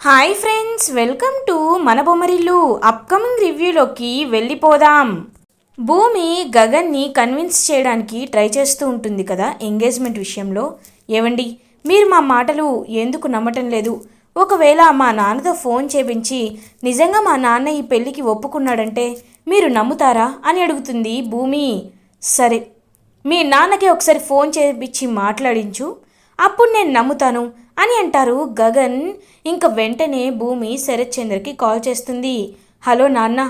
Hi friends, welcome to మన Bommarillu. Upcoming రివ్యూలోకి వెళ్ళిపోదాం. భూమి గగన్ని కన్విన్స్ చేయడానికి ట్రై చేస్తూ ఉంటుంది కదా ఎంగేజ్మెంట్ విషయంలో. ఏవండి, మీరు మా మాటలు ఎందుకు నమ్మటం లేదు? ఒకవేళ మా నాన్నతో ఫోన్ చేపించి నిజంగా మా నాన్న ఈ పెళ్ళికి ఒప్పుకున్నాడంటే మీరు నమ్ముతారా అని అడుగుతుంది భూమి. సరే, మీ నాన్నకి ఒకసారి ఫోన్ చేపించి మాట్లాడించు, అప్పుడు నేను నమ్ముతాను అని అంటారు గగన్. ఇంక వెంటనే భూమి శరత్ చంద్రకి కాల్ చేస్తుంది. హలో నాన్న,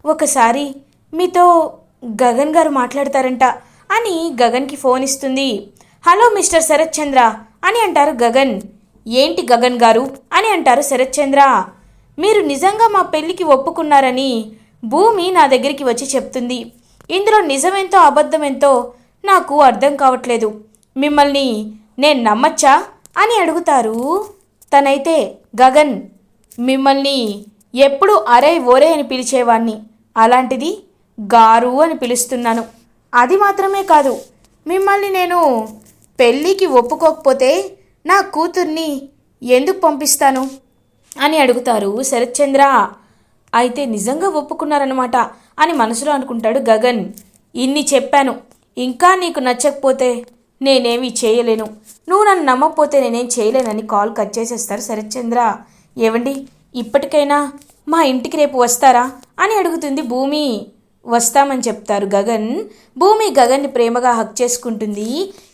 ఒకసారి మీతో గగన్ గారు మాట్లాడతారంట అని గగన్కి ఫోన్ ఇస్తుంది. హలో మిస్టర్ శరత్ చంద్ర అని అంటారు గగన్. ఏంటి గగన్ గారు అని అంటారు శరత్ చంద్ర. మీరు నిజంగా మా పెళ్ళికి ఒప్పుకున్నారని భూమి నా దగ్గరికి వచ్చి చెప్తుంది. ఇందులో నిజమేంతో అబద్ధమేంతో నాకు అర్థం కావట్లేదు. మిమ్మల్ని నేను నమ్మచ్చా అని అడుగుతారు. తనైతే గగన్, మిమ్మల్ని ఎప్పుడు అరే ఓరే అని పిలిచేవాణ్ణి, అలాంటిది గారు అని పిలుస్తున్నాను. అది మాత్రమే కాదు, మిమ్మల్ని నేను పెళ్ళికి ఒప్పుకోకపోతే నా కూతుర్ని ఎందుకు పంపిస్తాను అని అడుగుతారు శరత్ చంద్ర. అయితే నిజంగా ఒప్పుకున్నారన్నమాట అని మనసులో అనుకుంటాడు గగన్. ఇన్ని చెప్పాను, ఇంకా నీకు నచ్చకపోతే నేనేమీ చేయలేను, నువ్వు నన్ను నమ్మకపోతే నేనేం చేయలేనని కాల్ కట్ చేసేస్తారు శరత్ చంద్ర. ఏవండి, ఇప్పటికైనా మా ఇంటికి రేపు వస్తారా అని అడుగుతుంది భూమి. వస్తామని చెప్తారు గగన్. భూమి గగన్ని ప్రేమగా హక్ చేసుకుంటుంది.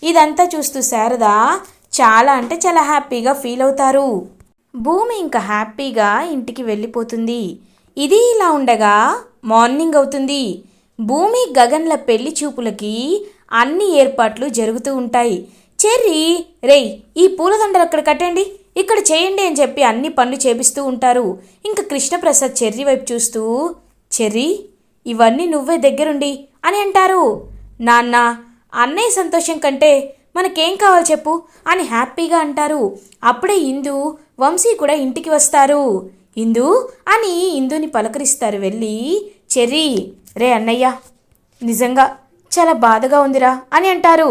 ఇదంతా చూస్తూ శారద చాలా అంటే చాలా హ్యాపీగా ఫీల్ అవుతారు. భూమి ఇంకా హ్యాపీగా ఇంటికి వెళ్ళిపోతుంది. ఇది ఇలా ఉండగా మార్నింగ్ అవుతుంది. భూమి గగన్ల పెళ్లి చూపులకి అన్ని ఏర్పాట్లు జరుగుతూ ఉంటాయి. చెర్రీ, రేయ్ ఈ పూలదండలు అక్కడ కట్టండి, ఇక్కడ చేయండి అని చెప్పి అన్ని పనులు చేపిస్తూ ఉంటారు. ఇంకా కృష్ణప్రసాద్ చెర్రీ వైపు చూస్తూ, చెర్రీ ఇవన్నీ నువ్వే దగ్గరుండి అని అంటారు. నాన్న, అన్నయ్య సంతోషం కంటే మనకేం కావాలి చెప్పు అని హ్యాపీగా అంటారు. అప్పుడే ఇందు వంశీ కూడా ఇంటికి వస్తారు. ఇందు అని ఇందుని పలకరిస్తారు వెళ్ళి. చెర్రీ, రే అన్నయ్య, నిజంగా చాలా బాధగా ఉందిరా అని అంటారు.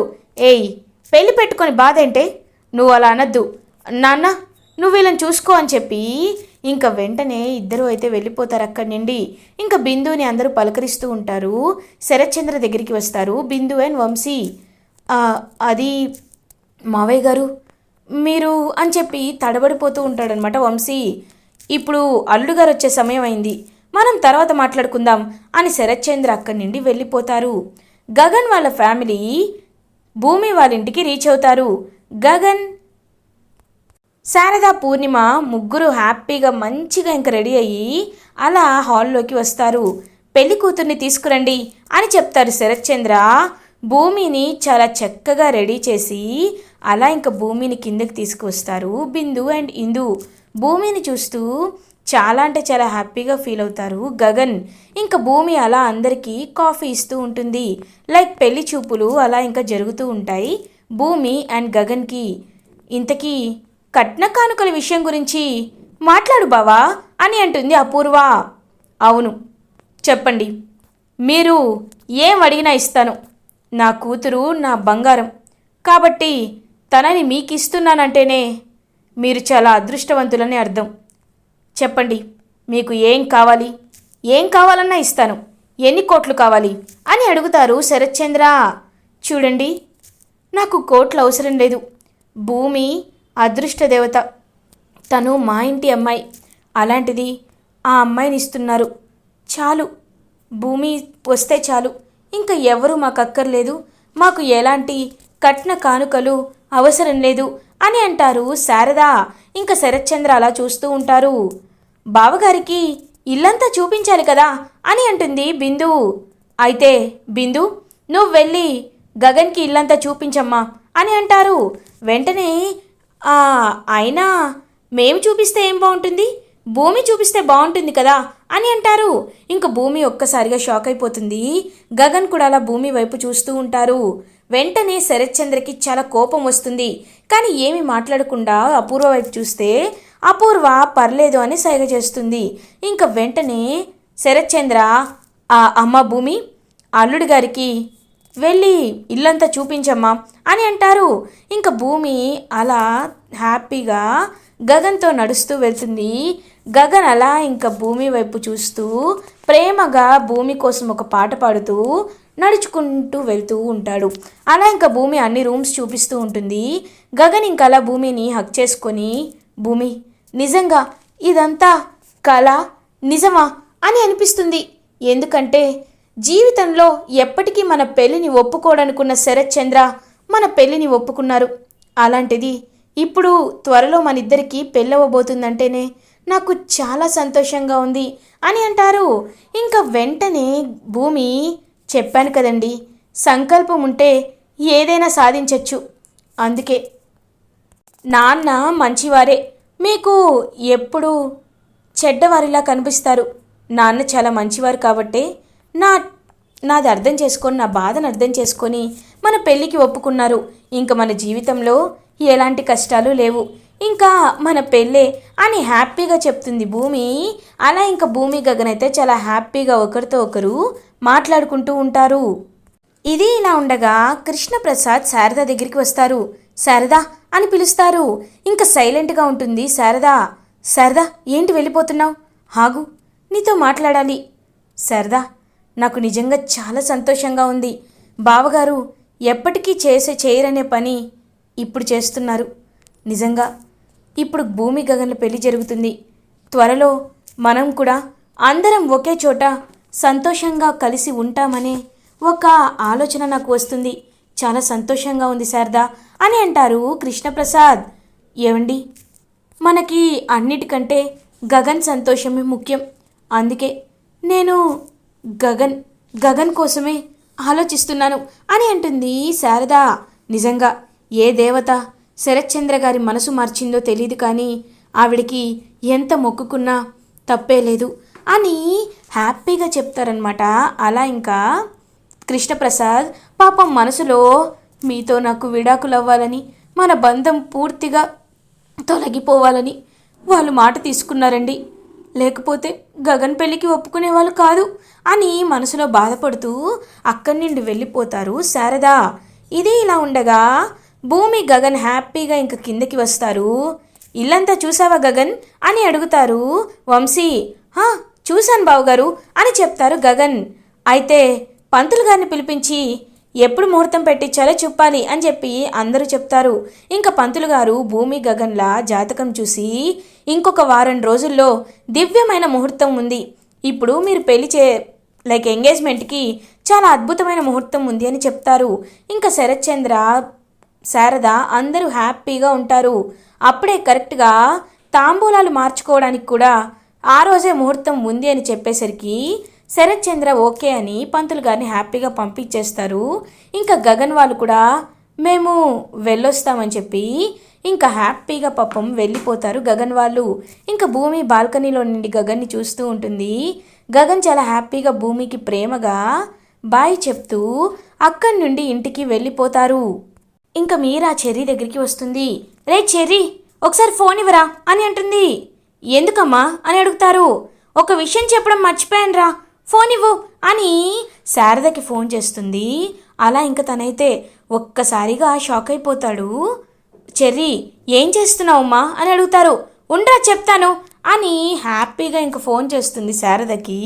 ఏయ్, పెళ్లి పెట్టుకొని బాధ ఏంటే, నువ్వు అలా అనద్దు నాన్న, నువ్వు వీళ్ళని చూసుకో అని చెప్పి ఇంకా వెంటనే ఇద్దరు అయితే వెళ్ళిపోతారు అక్కడి నుండి. ఇంకా బిందుని అందరూ పలకరిస్తూ ఉంటారు. శరత్ చంద్ర దగ్గరికి వస్తారు బిందు అండ్ వంశీ. అది మావయ్య గారు మీరు అని చెప్పి తడబడిపోతూ ఉంటాడనమాట వంశీ. ఇప్పుడు అల్లుడు గారు వచ్చే సమయం అయింది, మనం తర్వాత మాట్లాడుకుందాం అని శరత్ చంద్ర అక్కడి నుండి వెళ్ళిపోతారు. గగన్ వాళ్ళ ఫ్యామిలీ భూమి వాళ్ళ ఇంటికి రీచ్ అవుతారు. గగన్, శారద, పూర్ణిమ ముగ్గురు హ్యాపీగా మంచిగా ఇంక రెడీ అయ్యి అలా హాల్లోకి వస్తారు. పెళ్లి కూతుర్ని తీసుకురండి అని చెప్తారు శరత్ చంద్ర. భూమిని చాలా చక్కగా రెడీ చేసి అలా ఇంకా భూమిని కిందకి తీసుకువస్తారు బిందు అండ్ ఇందు. భూమిని చూస్తూ చాలా అంటే చాలా హ్యాపీగా ఫీల్ అవుతారు గగన్. ఇంకా భూమి అలా అందరికీ కాఫీ ఇస్తూ ఉంటుంది. లైక్ పెళ్లి చూపులు అలా ఇంకా జరుగుతూ ఉంటాయి భూమి అండ్ గగన్కి. ఇంతకీ కట్న కానుకల విషయం గురించి మాట్లాడు బావా అని అంటుంది అపూర్వ. అవును, చెప్పండి, మీరు ఏం అడిగినా ఇస్తాను. నా కూతురు నా బంగారం కాబట్టి తనని మీకు ఇస్తున్నానంటేనే మీరు చాలా అదృష్టవంతులని అర్థం. చెప్పండి, మీకు ఏం కావాలి? ఏం కావాలన్నా ఇస్తాను. ఎన్ని కోట్లు కావాలి అని అడుగుతారు శరత్ చంద్ర. చూడండి, నాకు కోట్లు అవసరం లేదు. భూమి అదృష్ట దేవత, తను మా ఇంటి అమ్మాయి, అలాంటిది ఆ అమ్మాయిని ఇస్తున్నారు. చాలు, భూమి వస్తే చాలు, ఇంకా ఎవరు మాకు అక్కర్లేదు. మాకు ఎలాంటి కట్న కానుకలు అవసరం లేదు అని అంటారు శారద. ఇంకా శరత్ చంద్ర అలా చూస్తూ ఉంటారు. బావగారికి ఇల్లంతా చూపించాలి కదా అని అంటుంది బిందు. అయితే బిందు, నువ్వు వెళ్ళి గగన్కి ఇల్లంతా చూపించమ్మా అని అంటారు. వెంటనే అయినా మేము చూపిస్తే ఏం బాగుంటుంది, భూమి చూపిస్తే బాగుంటుంది కదా అని అంటారు. ఇంక భూమి ఒక్కసారిగా షాక్ అయిపోతుంది. గగన్ కూడా అలా భూమి వైపు చూస్తూ ఉంటారు. వెంటనే శరత్ చంద్రకి చాలా కోపం వస్తుంది. కానీ ఏమి మాట్లాడకుండా అపూర్వ వైపు చూస్తే అపూర్వ పర్లేదు అని సైగ చేస్తుంది. ఇంకా వెంటనే శరత్ చంద్ర, అమ్మ భూమి, అల్లుడి గారికి వెళ్ళి ఇల్లంతా చూపించమ్మా అని అంటారు. ఇంకా భూమి అలా హ్యాపీగా గగన్తో నడుస్తూ వెళ్తుంది. గగన్ అలా ఇంకా భూమి వైపు చూస్తూ ప్రేమగా భూమి కోసం ఒక పాట పాడుతూ నడుచుకుంటూ వెళ్తూ ఉంటాడు. అలా ఇంకా భూమి అన్ని రూమ్స్ చూపిస్తూ ఉంటుంది. గగన్ ఇంకా అలా భూమిని హక్ చేసుకొని, భూమి నిజంగా ఇదంతా కళ నిజమా అని అనిపిస్తుంది. ఎందుకంటే జీవితంలో ఎప్పటికీ మన పెళ్ళిని ఒప్పుకోడనుకున్న శరత్ చంద్ర మన పెళ్ళిని ఒప్పుకున్నారు. అలాంటిది ఇప్పుడు త్వరలో మన ఇద్దరికి పెళ్ళవబోతుందంటేనే నాకు చాలా సంతోషంగా ఉంది అని అంటారు. ఇంకా వెంటనే భూమి, చెప్పాను కదండి, సంకల్పం ఉంటే ఏదైనా సాధించవచ్చు. అందుకే నాన్న మంచివారే, మీకు ఎప్పుడు చెడ్డవారిలా కనిపిస్తారు. నాన్న చాలా మంచివారు కాబట్టే నాది అర్థం చేసుకొని, నా బాధను అర్థం చేసుకొని మన పెళ్ళికి ఒప్పుకున్నారు. ఇంకా మన జీవితంలో ఎలాంటి కష్టాలు లేవు, ఇంకా మన పెళ్ళే అని హ్యాపీగా చెప్తుంది భూమి. అలా ఇంకా భూమి గగన్ అయితే చాలా హ్యాపీగా ఒకరితో ఒకరు మాట్లాడుకుంటూ ఉంటారు. ఇది ఇలా ఉండగా కృష్ణప్రసాద్ శారద దగ్గరికి వస్తారు. శారదా అని పిలుస్తారు. ఇంకా సైలెంట్గా ఉంటుంది శారదా. శారదా, ఏంటి వెళ్ళిపోతున్నావు? ఆగు, నీతో మాట్లాడాలి. శారదా, నాకు నిజంగా చాలా సంతోషంగా ఉంది. బావగారు ఎప్పటికీ చేయరనే పని ఇప్పుడు చేస్తున్నారు. నిజంగా ఇప్పుడు భూమి గగన్ల పెళ్లి జరుగుతుంది. త్వరలో మనం కూడా అందరం ఒకే చోట సంతోషంగా కలిసి ఉంటామనే ఒక ఆలోచన నాకు వస్తుంది. చాలా సంతోషంగా ఉంది శారదా అని అంటారు కృష్ణప్రసాద్. ఏవండి, మనకి అన్నిటికంటే గగన్ సంతోషమే ముఖ్యం. అందుకే నేను గగన్ కోసమే ఆలోచిస్తున్నాను అని అంటుంది శారద. నిజంగా ఏ దేవత శరత్చంద్ర గారి మనసు మార్చిందో తెలియదు, కానీ ఆవిడికి ఎంత మొక్కుకున్నా తప్పే లేదు అని హ్యాపీగా చెప్తారనమాట. అలా ఇంకా కృష్ణప్రసాద్ పాపం మనసులో, మీతో నాకు విడాకులు అవ్వాలని, మన బంధం పూర్తిగా తొలగిపోవాలని వాళ్ళు మాట తీసుకున్నారండి. లేకపోతే గగన్ పెళ్ళికి ఒప్పుకునే వాళ్ళు కాదు అని మనసులో బాధపడుతూ అక్కడి నుండి వెళ్ళిపోతారు శారద. ఇది ఇలా ఉండగా భూమి గగన్ హ్యాపీగా ఇంక కిందకి వస్తారు. ఇల్లంతా చూసావా గగన్ అని అడుగుతారు వంశీ. చూశాను బావగారు అని చెప్తారు గగన్. అయితే పంతులు గారిని పిలిపించి ఎప్పుడు ముహూర్తం పెట్టించాలో చెప్పాలి అని చెప్పి అందరూ చెప్తారు. ఇంకా పంతులు గారు భూమి గగన్ల జాతకం చూసి, ఇంకొక వారం రోజుల్లో దివ్యమైన ముహూర్తం ఉంది, ఇప్పుడు మీరు పెళ్లి ఎంగేజ్మెంట్కి చాలా అద్భుతమైన ముహూర్తం ఉంది అని చెప్తారు. ఇంకా శరత్చంద్ర, శారద అందరూ హ్యాపీగా ఉంటారు. అప్పుడే కరెక్ట్గా తాంబూలాలు మార్చుకోవడానికి కూడా ఆ రోజే ముహూర్తం ఉంది అని చెప్పేసరికి శరత్చంద్ర ఓకే అని పంతులు గారిని హ్యాపీగా పంపించేస్తారు. ఇంకా గగన్ వాళ్ళు కూడా మేము వెళ్ళొస్తామని చెప్పి ఇంకా హ్యాపీగా పాపం వెళ్ళిపోతారు గగన్ వాళ్ళు. ఇంకా భూమి బాల్కనీలో నుండి గగన్ని చూస్తూ ఉంటుంది. గగన్ చాలా హ్యాపీగా భూమికి ప్రేమగా బాయ్ చెప్తూ అక్కడి నుండి ఇంటికి వెళ్ళిపోతారు. ఇంకా మీరా చెర్రీ దగ్గరికి వస్తుంది. రే చెర్రీ, ఒకసారి ఫోన్ ఇవ్వరా అని అంటుంది. ఎందుకమ్మా అని అడుగుతారు. ఒక విషయం చెప్పడం మర్చిపోయానురా, ఫోన్ ఇవ్వు అని శారదకి ఫోన్ చేస్తుంది. అలా ఇంకా తనైతే ఒక్కసారిగా షాక్ అయిపోతాడు. చెర్రీ, ఏం చేస్తున్నావమ్మా అని అడుగుతారు. ఉండరా చెప్తాను అని హ్యాపీగా ఇంక ఫోన్ చేస్తుంది శారదకి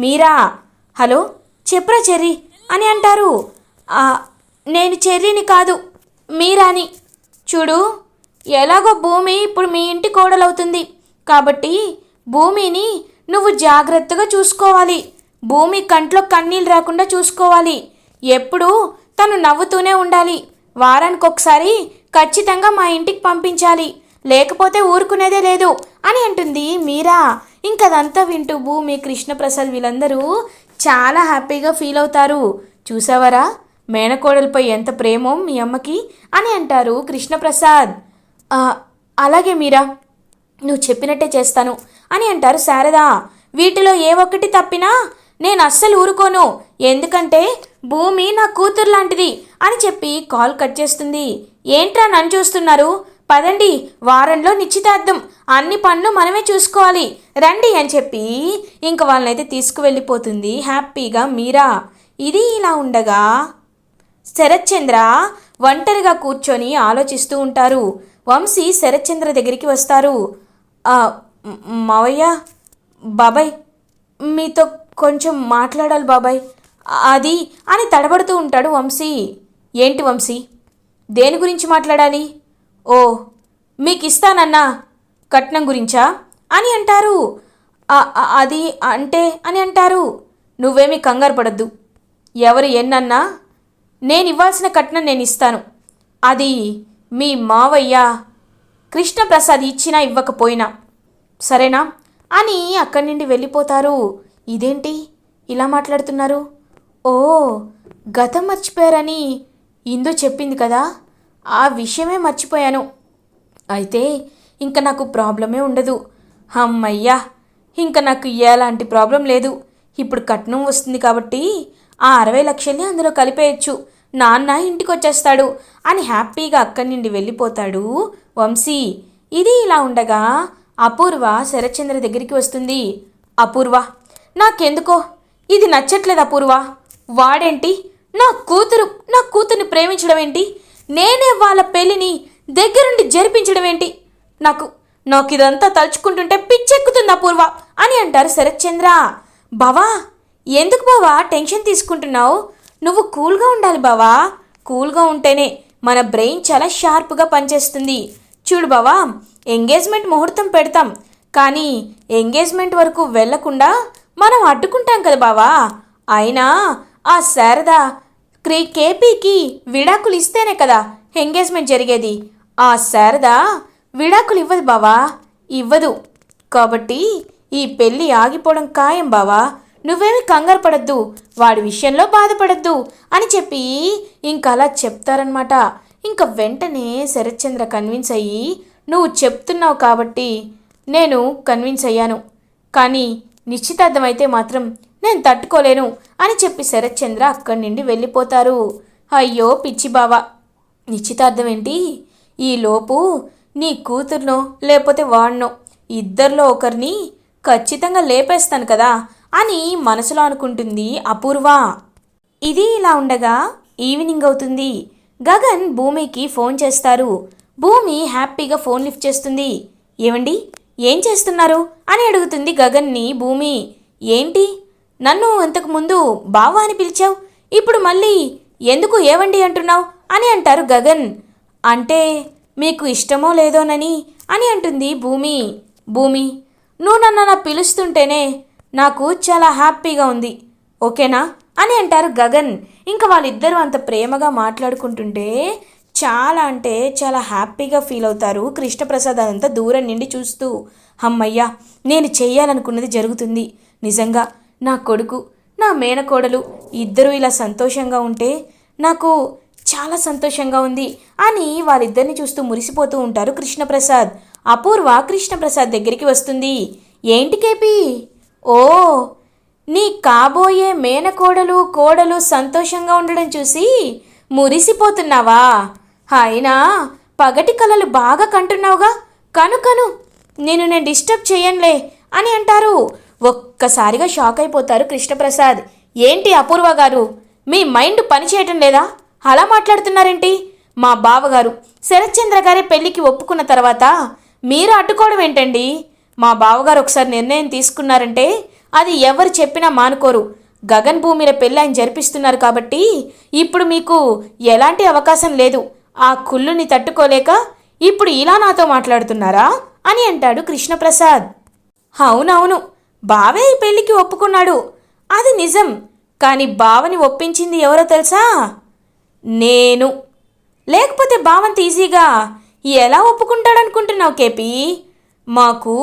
మీరా. హలో, చెప్పురా చెర్రీ అని అంటారు. నేను చెర్రీని కాదు, మీరాని. చూడు, ఎలాగో భూమి ఇప్పుడు మీ ఇంటి కోడలవుతుంది కాబట్టి భూమిని నువ్వు జాగ్రత్తగా చూసుకోవాలి. భూమి కంట్లో కన్నీళ్ళు రాకుండా చూసుకోవాలి. ఎప్పుడూ తను నవ్వుతూనే ఉండాలి. వారానికి ఒకసారి ఖచ్చితంగా మా ఇంటికి పంపించాలి, లేకపోతే ఊరుకునేదే లేదు అని అంటుంది మీరా. ఇంకదంతా వింటూ భూమి, కృష్ణప్రసాద్ వీళ్ళందరూ చాలా హ్యాపీగా ఫీల్ అవుతారు. చూసావరా మేనకోడలపై ఎంత ప్రేమో మీ అమ్మకి అని అంటారు కృష్ణప్రసాద్. అలాగే మీరా, నువ్వు చెప్పినట్టే చేస్తాను అని అంటారు శారద. వీటిలో ఏ ఒక్కటి తప్పినా నేను అస్సలు ఊరుకోను, ఎందుకంటే భూమి నా కూతురు లాంటిది అని చెప్పి కాల్ కట్ చేస్తుంది. ఏంట్రా నన్ను చూస్తున్నారు, పదండి, వారంలో నిశ్చితార్థం, అన్ని పనులు మనమే చూసుకోవాలి, రండి అని చెప్పి ఇంక వాళ్ళనైతే తీసుకువెళ్ళిపోతుంది హ్యాపీగా మీరా. ఇది ఇలా ఉండగా శరత్చంద్ర ఒంటరిగా కూర్చొని ఆలోచిస్తూ ఉంటారు. వంశీ శరత్చంద్ర దగ్గరికి వస్తారు. "ఆ, మావయ్య, బాబాయ్, మీతో కొంచెం మాట్లాడాలి బాబాయ్, అది" అని తడబడుతూ ఉంటాడు వంశీ. "ఏంటి వంశీ, దేని గురించి మాట్లాడాలి?" "ఓ, మీకు ఇస్తానన్నా కట్నం గురించా?" అని అంటారు. అది అంటే" అని అంటారు. "నువ్వేమీ కంగారు పడద్దు, ఎవరు ఎన్నన్నా నేను ఇవ్వాల్సిన కట్నం నేను ఇస్తాను. అది మీ మావయ్య కృష్ణప్రసాద్ ఇచ్చినా ఇవ్వకపోయినా, సరేనా?" అని అక్కడి నుండి వెళ్ళిపోతారు. ఇదేంటి ఇలా మాట్లాడుతున్నారు? ఓ, గతం మర్చిపోయారని ఇందు చెప్పింది కదా, ఆ విషయమే మర్చిపోయాను. అయితే ఇంకా నాకు ప్రాబ్లమే ఉండదు. అమ్మయ్యా, ఇంకా నాకు ఎలాంటి ప్రాబ్లం లేదు. ఇప్పుడు కట్నం వస్తుంది కాబట్టి ఆ 60 లక్షల్ని అందులో కలిపేయచ్చు. నాన్న ఇంటికి వచ్చేస్తాడు అని హ్యాపీగా అక్కడి నుండి వెళ్ళిపోతాడు వంశీ. ఇది ఇలా ఉండగా అపూర్వ శరత్చంద్ర దగ్గరికి వస్తుంది. "అపూర్వ, నాకెందుకో ఇది నచ్చట్లేదు అపూర్వ. వాడేంటి నా కూతుర్ని ప్రేమించడం ఏంటి? నేనే వాళ్ళ పెళ్ళిని దగ్గరుండి జరిపించడం ఏంటి? నాకు ఇదంతా తలుచుకుంటుంటే పిచ్చెక్కుతుంది అపూర్వ" అని అంటారు శరత్చంద్ర. "బావా, ఎందుకు బావా టెన్షన్ తీసుకుంటున్నావు? నువ్వు కూల్గా ఉండాలి బావా. కూల్గా ఉంటేనే మన బ్రెయిన్ చాలా షార్ప్గా పనిచేస్తుంది. చూడు బావా, ఎంగేజ్మెంట్ ముహూర్తం పెడతాం, కానీ ఎంగేజ్మెంట్ వరకు వెళ్లకుండా మనం అడ్డుకుంటాం కదా బావా. అయినా ఆ శారద కేపీకి విడాకులు ఇస్తేనే కదా ఎంగేజ్మెంట్ జరిగేది. ఆ శారద విడాకులు ఇవ్వదు బావా, ఇవ్వదు. కాబట్టి ఈ పెళ్ళి ఆగిపోవడం ఖాయం బావా. నువ్వేమి కంగారు పడద్దు, వాడి విషయంలో బాధపడద్దు" అని చెప్పి ఇంకా అలా చెప్తారనమాట. ఇంకా వెంటనే శరత్చంద్ర కన్విన్స్ అయ్యి, "నువ్వు చెప్తున్నావు కాబట్టి నేను కన్విన్స్ అయ్యాను, కానీ నిశ్చితార్థం అయితే మాత్రం నేను తట్టుకోలేను" అని చెప్పి శరత్చంద్ర అక్కడి నుండి వెళ్ళిపోతారు. "అయ్యో పిచ్చి బావా, నిశ్చితార్థం ఏంటి? ఈలోపు నీ కూతుర్నో లేకపోతే వాడినో ఇద్దరిలో ఒకరిని ఖచ్చితంగా లేపేస్తాను కదా" అని మనసులో అనుకుంటుంది అపూర్వ. ఇది ఇలా ఉండగా ఈవినింగ్ అవుతుంది. గగన్ భూమికి ఫోన్ చేస్తారు. భూమి హ్యాపీగా ఫోన్ లిఫ్ట్ చేస్తుంది. "ఏవండి, ఏం చేస్తున్నారు?" అని అడుగుతుంది గగన్ని భూమి. "ఏంటి, నన్ను ఇంతకుముందు బావా అని పిలిచావు, ఇప్పుడు మళ్ళీ ఎందుకు ఏవండి అంటున్నావు?" అని అంటారు గగన్. "అంటే మీకు ఇష్టమో లేదోనని" అని అంటుంది భూమి. "భూమి, నువ్వు నన్ను అలా పిలుస్తుంటేనే నాకు చాలా హ్యాపీగా ఉంది, ఓకేనా?" అని అంటారు గగన్. ఇంకా వాళ్ళిద్దరూ అంత ప్రేమగా మాట్లాడుకుంటుంటే చాలా అంటే చాలా హ్యాపీగా ఫీల్ అవుతారు కృష్ణప్రసాద్ అదంతా దూరం నుండి చూస్తూ. "అమ్మయ్యా, నేను చెయ్యాలనుకున్నది జరుగుతుంది. నిజంగా నా కొడుకు, నా మేనకోడలు ఇద్దరూ ఇలా సంతోషంగా ఉంటే నాకు చాలా సంతోషంగా ఉంది" అని వాళ్ళిద్దరిని చూస్తూ మురిసిపోతూ ఉంటారు కృష్ణప్రసాద్. అపూర్వ కృష్ణప్రసాద్ దగ్గరికి వస్తుంది. "ఏంటి కేపీ, ఓ, నీ కాబోయే కోడలు సంతోషంగా ఉండడం చూసి మురిసిపోతున్నావా? అయినా పగటి కలలు బాగా కంటున్నావుగా, కను నేను డిస్టర్బ్ చేయనులే" అని అంటారు. ఒక్కసారిగా షాక్ అయిపోతారు కృష్ణప్రసాద్. "ఏంటి అపూర్వ గారు, మీ మైండ్ పనిచేయటం లేదా? అలా మాట్లాడుతున్నారేంటి? మా బావగారు శరత్చంద్ర గారి పెళ్ళికి ఒప్పుకున్న తర్వాత మీరు అడ్డుకోవడం ఏంటండి? మా బావగారు ఒకసారి నిర్ణయం తీసుకున్నారంటే అది ఎవరు చెప్పినా మానుకోరు. గగన్ భూమిల పెళ్ళి ఆయన జరిపిస్తున్నారు కాబట్టి ఇప్పుడు మీకు ఎలాంటి అవకాశం లేదు. ఆ కుళ్ళుని తట్టుకోలేక ఇప్పుడు ఇలా నాతో మాట్లాడుతున్నారా?" అని అంటాడు కృష్ణప్రసాద్. "అవునవును, బావే ఈ పెళ్ళికి ఒప్పుకున్నాడు, అది నిజం. కానీ బావని ఒప్పించింది ఎవరో తెలుసా? నేను. లేకపోతే బావంత ఈజీగా ఎలా ఒప్పుకుంటాడనుకుంటున్నావు కేపీ? మాకు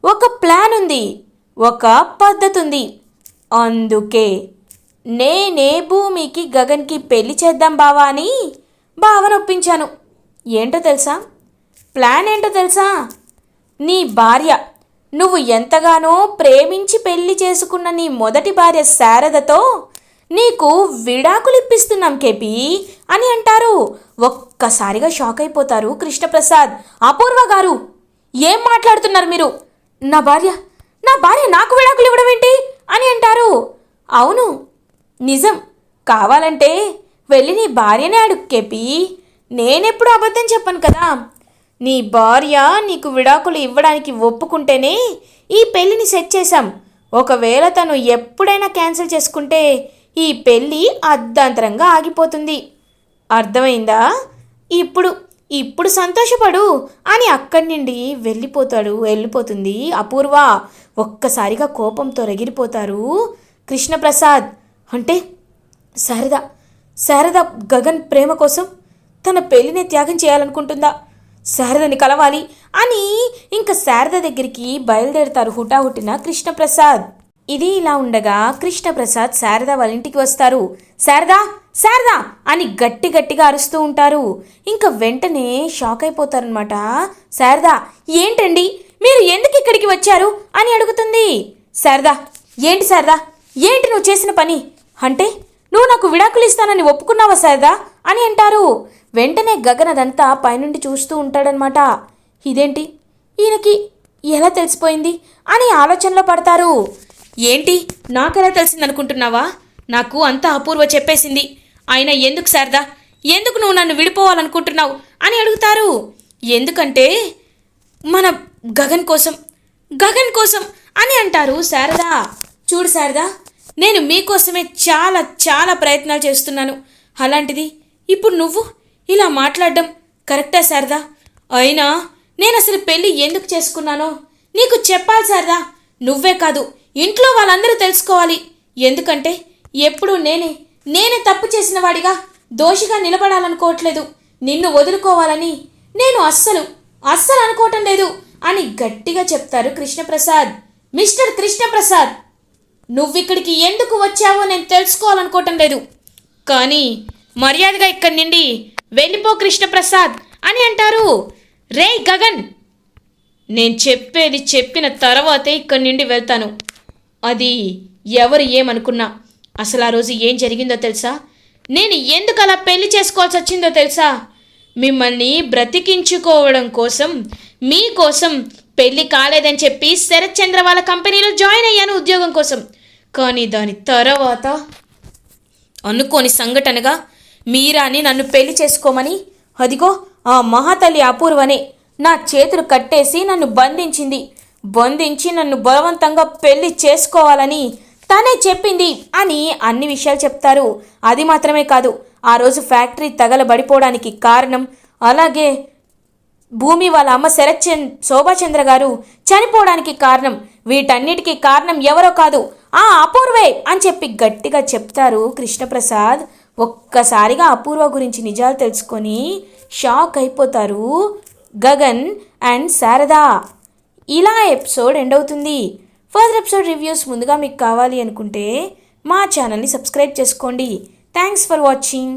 ఒక ప్లాన్ ఉంది, ఒక పద్ధతి ఉంది. అందుకే నేనే భూమికి గగన్కి పెళ్లి చేద్దాం బావా అని బావను ఒప్పించాను. ఏంటో తెలుసా? ప్లాన్ ఏంటో తెలుసా? నీ భార్య, నువ్వు ఎంతగానో ప్రేమించి పెళ్లి చేసుకున్న నీ మొదటి భార్య శారదతో నీకు విడాకులు ఇప్పిస్తున్నాం కేపీ" అని అంటారు. ఒక్కసారిగా షాక్ అయిపోతారు కృష్ణప్రసాద్. "అపూర్వ గారు, ఏం మాట్లాడుతున్నారు మీరు? నా భార్య నాకు విడాకులు ఇవ్వడం ఏంటి?" అని అంటారు. "అవును, నిజం. కావాలంటే వెళ్ళి నీ భార్యనే అడుగు కేపీ, నేనెప్పుడు అబద్ధం చెప్పను కదా. నీ భార్య నీకు విడాకులు ఇవ్వడానికి ఒప్పుకుంటేనే ఈ పెళ్ళిని సెట్ చేశాం. ఒకవేళ తను ఎప్పుడైనా క్యాన్సిల్ చేసుకుంటే ఈ పెళ్ళి అర్ధాంతరంగా ఆగిపోతుంది. అర్థమైందా? ఇప్పుడు ఇప్పుడు సంతోషపడు అని అక్కడి నుండి వెళ్ళిపోతుంది అపూర్వ. ఒక్కసారిగా కోపంతో రగిలిపోతారు కృష్ణప్రసాద్. అంటే శారద గగన్ ప్రేమ కోసం తన పెళ్లిని త్యాగం చేయాలనుకుంటుందా? శారదని కలవాలి అని ఇంకా శారద దగ్గరికి బయలుదేరుతారు హుటాహుటిన కృష్ణప్రసాద్. ఇది ఇలా ఉండగా కృష్ణప్రసాద్ శారద వాళ్ళ ఇంటికి వస్తారు. శారదా అని గట్టిగా అరుస్తూ ఉంటారు. ఇంకా వెంటనే షాక్ అయిపోతారనమాట శారద. ఏంటండి మీరు ఎందుకు ఇక్కడికి వచ్చారు అని అడుగుతుంది. శారదా ఏంటి నువ్వు చేసిన పని? అంటే నువ్వు నాకు విడాకులు ఇస్తానని ఒప్పుకున్నావా శారదా అని అంటారు. వెంటనే గగన్ అదంతా పైనుండి చూస్తూ ఉంటాడనమాట. ఇదేంటి ఈయనకి ఎలా తెలిసిపోయింది అని ఆలోచనలో పడతారు. ఏంటి నాకెలా తెలిసిందనుకుంటున్నావా? నాకు అంతా అపూర్వ చెప్పేసింది. అయినా ఎందుకు శారదా, ఎందుకు నువ్వు నన్ను విడిపోవాలనుకుంటున్నావు అని అడుగుతారు. ఎందుకంటే మన గగన్ కోసం అని అంటారు శారదా. చూడు శారదా, నేను మీకోసమే చాలా ప్రయత్నాలు చేస్తున్నాను. అలాంటిది ఇప్పుడు నువ్వు ఇలా మాట్లాడడం కరెక్టా శారదా? అయినా నేను అసలు పెళ్ళి ఎందుకు చేసుకున్నానో నీకు చెప్పాలి శారదా. నువ్వే కాదు ఇంట్లో వాళ్ళందరూ తెలుసుకోవాలి. ఎందుకంటే ఎప్పుడు నేనే తప్పు చేసిన వాడిగా దోషిగా నిలబడాలనుకోవట్లేదు. నిన్ను వదులుకోవాలని నేను అస్సలు అనుకోవటం లేదు అని గట్టిగా చెప్తారు కృష్ణప్రసాద్. మిస్టర్ కృష్ణప్రసాద్, నువ్విక్కడికి ఎందుకు వచ్చావో నేను తెలుసుకోవాలనుకోవటం లేదు. కానీ మర్యాదగా ఇక్కడి నుండి వెళ్ళిపో కృష్ణప్రసాద్ అని అంటారు. రేయ్ గగన్, నేను చెప్పేది చెప్పిన తర్వాతే ఇక్కడి నుండి వెళ్తాను. అది ఎవరు ఏమనుకున్నా అసలు ఆ రోజు ఏం జరిగిందో తెలుసా? నేను ఎందుకు అలా పెళ్లి చేసుకోవాల్సి వచ్చిందో తెలుసా? మిమ్మల్ని బ్రతికించుకోవడం కోసం, మీకోసం పెళ్లి కాలేదని చెప్పి శరత్ చంద్ర వాళ్ళ కంపెనీలో జాయిన్ అయ్యాను ఉద్యోగం కోసం. కానీ దాని తర్వాత అనుకోని సంఘటనగా మీరాని నన్ను పెళ్లి చేసుకోమని అదిగో ఆ మహాతల్లి అపూర్వనే నా చేతులు కట్టేసి నన్ను బంధించి నన్ను బలవంతంగా పెళ్లి చేసుకోవాలని తనే చెప్పింది అని అన్ని విషయాలు చెప్తారు. అది మాత్రమే కాదు, ఆ రోజు ఫ్యాక్టరీ తగలబడిపోవడానికి కారణం, అలాగే భూమి వాళ్ళ అమ్మ శోభాచంద్ర గారు చనిపోవడానికి కారణం, వీటన్నిటికీ కారణం ఎవరో కాదు ఆ అపూర్వే అని చెప్పి గట్టిగా చెప్తారు కృష్ణప్రసాద్. ఒక్కసారిగా అపూర్వ గురించి నిజాలు తెలుసుకొని షాక్ అయిపోతారు గగన్ అండ్ శారదా. ఇలా ఎపిసోడ్ ఎండ్ అవుతుంది. ఫర్దర్ ఎపిసోడ్ రివ్యూస్ ముందుగా మీకు కావాలి అనుకుంటే మా ఛానల్ని సబ్స్క్రైబ్ చేసుకోండి. Thanks for watching.